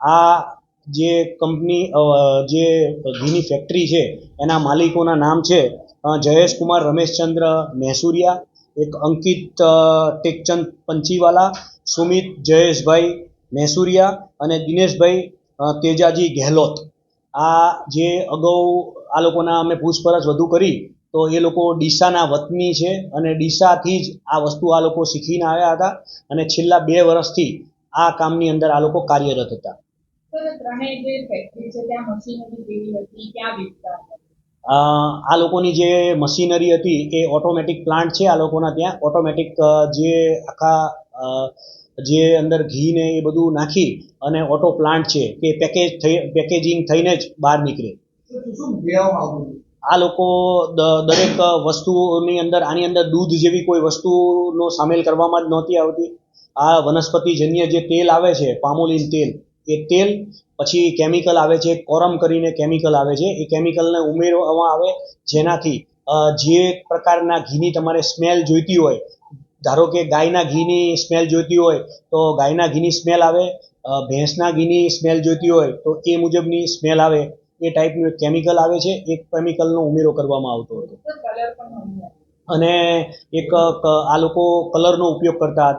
આ જે કંપની જે ઘીની ફેક્ટરી છે એના માલિકોના નામ છે જયેશ કુમાર રમેશચંદ્ર મહેસુરિયા, એક અંકિત ટેકચંદ પંચીવાલા, સુમિત જયેશભાઈ મહેસુરિયા અને દિનેશભાઈ તેજાજી ગેહલોત. આ જે અગાઉ આ લોકોના અમે પૂછપરછ વધુ કરી તો એ લોકો ડીસાના વતની છે અને ડીસાથી જ આ વસ્તુ આ લોકો શીખીને આવ્યા હતા અને છેલ્લા 2 વર્ષથી આ કામની અંદર આ લોકો કાર્યરત હતા. આ લોકોની જે મશીનરી હતી એ ઓટોમેટિક પ્લાન્ટ છે. આ લોકોના ત્યાં ઓટોમેટિક જે આખા જે અંદર ઘી ને એ બધું નાખી અને ઓટો પ્લાન્ટ છે કે પેકેજિંગ થઈને જ બહાર નીકળે. આ લોકો દરેક વસ્તુની અંદર આની અંદર દૂધ જેવી કોઈ વસ્તુનો સામેલ કરવામાં જ નહોતી આવતી. આ વનસ્પતિજન્ય જે તેલ આવે છે, પામોલિન તેલ, એ તેલ પછી કેમિકલ આવે છે, કોરમ કરીને કેમિકલ આવે છે, એ કેમિકલને ઉમેરવામાં આવે જેનાથી જે પ્રકારના ઘીની તમારે સ્મેલ જોઈતી હોય, ધારો કે ગાયના ઘીની સ્મેલ જોઈતી હોય તો ગાયના ઘીની સ્મેલ આવે, ભેંસના ઘીની સ્મેલ જોઈતી હોય તો એ મુજબની સ્મેલ આવે. એ ટાઈપનું એક કેમિકલ આવે છે. એક કેમિકલનો ઉમેરો કરવામાં આવતો હતો અને એક આ લોકો કલરનો ઉપયોગ કરતા હતા.